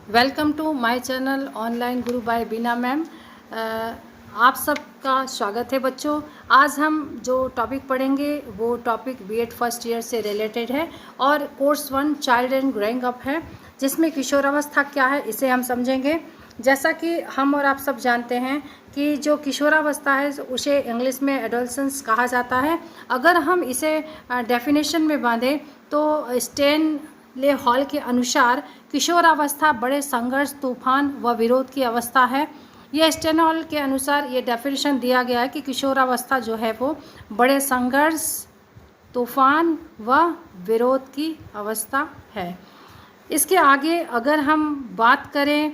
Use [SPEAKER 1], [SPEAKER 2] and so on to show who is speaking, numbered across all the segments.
[SPEAKER 1] Welcome to my channel online guru by Bina ma'am. आप सबका स्वागत है बच्चों। आज हम जो टॉपिक पढ़ेंगे वो टॉपिक बीएड फर्स्ट ईयर से रिलेटेड है और course 1 child and growing up है, जिसमें किशोरावस्था क्या है इसे हम समझेंगे। जैसा कि हम और आप सब जानते हैं कि जो किशोरावस्था है उसे इंग्लिश में एडोलसेंस कहा जाता है। अगर हम इसे डेफिनेशन में बांधें तो स्टेन ले हॉल के अनुसार किशोरावस्था बड़े संघर्ष, तूफान व विरोध की अवस्था है। यह स्टेन हॉल के अनुसार ये डेफिनेशन दिया गया है कि किशोरावस्था जो है वो बड़े संघर्ष, तूफान व विरोध की अवस्था है। इसके आगे अगर हम बात करें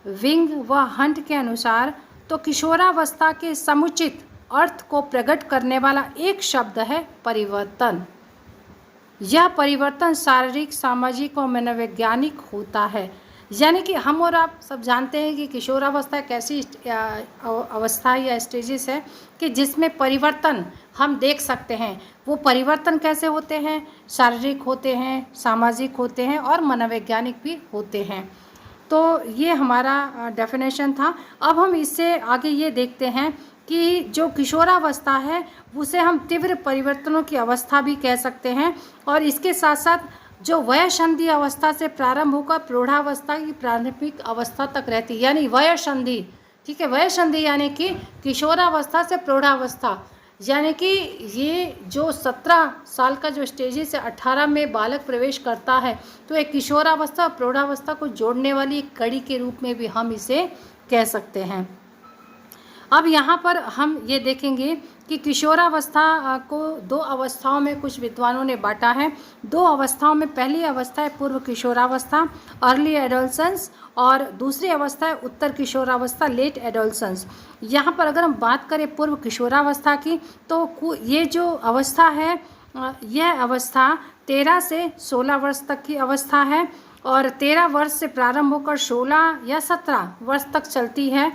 [SPEAKER 1] विंग व हंट के अनुसार, तो किशोरावस्था के समुचित अर्थ को प्रकट करने वाला एक शब्द है परिवर्तन। यह परिवर्तन शारीरिक, सामाजिक और मनोवैज्ञानिक होता है। यानी कि हम और आप सब जानते हैं कि किशोरावस्था एक ऐसी अवस्था या स्टेजेस है कि जिसमें परिवर्तन हम देख सकते हैं। वो परिवर्तन कैसे होते हैं? शारीरिक होते हैं, सामाजिक होते हैं और मनोवैज्ञानिक भी होते हैं। तो ये हमारा डेफिनेशन था। अब हम इससे आगे ये देखते हैं कि जो किशोरावस्था है उसे हम तीव्र परिवर्तनों की अवस्था भी कह सकते हैं, और इसके साथ साथ जो वयसंधि अवस्था से प्रारंभ होकर प्रौढ़ावस्था की प्रारंभिक अवस्था तक रहती है, यानी वयसंधि। ठीक है, वयसंधि यानी कि किशोरावस्था से प्रौढ़ावस्था, यानी कि ये जो 17 साल का जो स्टेज से 18 में बालक प्रवेश करता है, तो एक किशोरावस्था और प्रौढ़ावस्था को जोड़ने वाली एक कड़ी के रूप में भी हम इसे कह सकते हैं। अब यहाँ पर हम ये देखेंगे कि किशोरावस्था को दो अवस्थाओं में कुछ विद्वानों ने बांटा है। दो अवस्थाओं में पहली अवस्था है पूर्व किशोरावस्था, अर्ली एडोलसेंस, और दूसरी अवस्था है उत्तर किशोरावस्था, लेट एडोलसेंस। यहाँ पर अगर हम बात करें पूर्व किशोरावस्था की, तो ये जो अवस्था है यह अवस्था 13 से 16 वर्ष तक की अवस्था है, और 13 वर्ष से प्रारंभ होकर 16 या 17 वर्ष तक चलती है।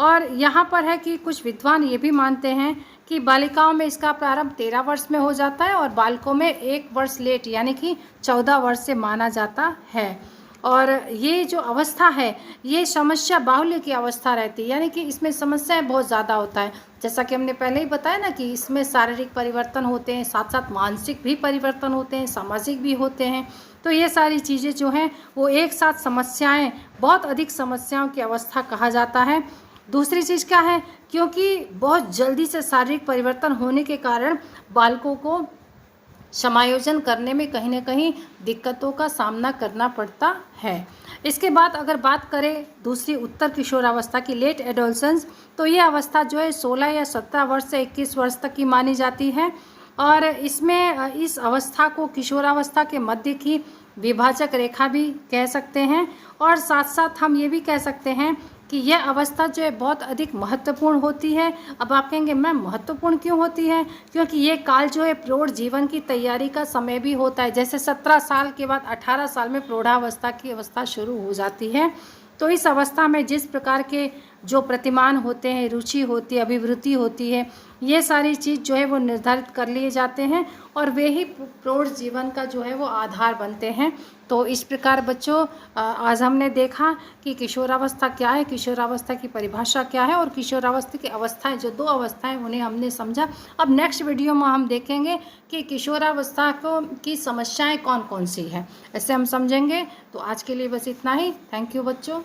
[SPEAKER 1] और यहाँ पर है कि कुछ विद्वान ये भी मानते हैं कि बालिकाओं में इसका प्रारंभ 13 वर्ष में हो जाता है और बालकों में 1 वर्ष लेट यानी कि 14 वर्ष से माना जाता है। और ये जो अवस्था है ये समस्या बाहुल्य की अवस्था रहती है, यानी कि इसमें समस्याएं बहुत ज़्यादा होता है। जैसा कि हमने पहले ही बताया ना कि इसमें शारीरिक परिवर्तन होते हैं, साथ साथ मानसिक भी परिवर्तन होते हैं, सामाजिक भी होते हैं। तो ये सारी चीज़ें जो हैं वो एक साथ समस्याएँ, बहुत अधिक समस्याओं की अवस्था कहा जाता है। दूसरी चीज़ क्या है, क्योंकि बहुत जल्दी से शारीरिक परिवर्तन होने के कारण बालकों को समायोजन करने में कहीं ना कहीं दिक्कतों का सामना करना पड़ता है। इसके बाद अगर बात करें दूसरी उत्तर किशोरावस्था की, लेट एडोलसेंस, तो ये अवस्था जो है 16 या 17 वर्ष से 21 वर्ष तक की मानी जाती है। और इसमें इस अवस्था को किशोरावस्था के मध्य की विभाजक रेखा भी कह सकते हैं। और साथ साथ हम ये भी कह सकते हैं कि यह अवस्था जो है बहुत अधिक महत्वपूर्ण होती है। अब आप कहेंगे मैम महत्वपूर्ण क्यों होती है? क्योंकि ये काल जो है प्रौढ़ जीवन की तैयारी का समय भी होता है। जैसे 17 साल के बाद 18 साल में प्रौढ़ावस्था की अवस्था शुरू हो जाती है। तो इस अवस्था में जिस प्रकार के जो प्रतिमान होते हैं, रुचि होती है, अभिवृत्ति होती है, ये सारी चीज़ जो है वो निर्धारित कर लिए जाते हैं और वे ही प्रौढ़ जीवन का जो है वो आधार बनते हैं। तो इस प्रकार बच्चों आज हमने देखा कि किशोरावस्था क्या है, किशोरावस्था की परिभाषा क्या है, और किशोरावस्था की अवस्थाएं, जो दो अवस्थाएं उन्हें हमने समझा। अब नेक्स्ट वीडियो में हम देखेंगे कि किशोरावस्था को की समस्याएं कौन कौन सी हैं, ऐसे हम समझेंगे। तो आज के लिए बस इतना ही। थैंक यू बच्चों।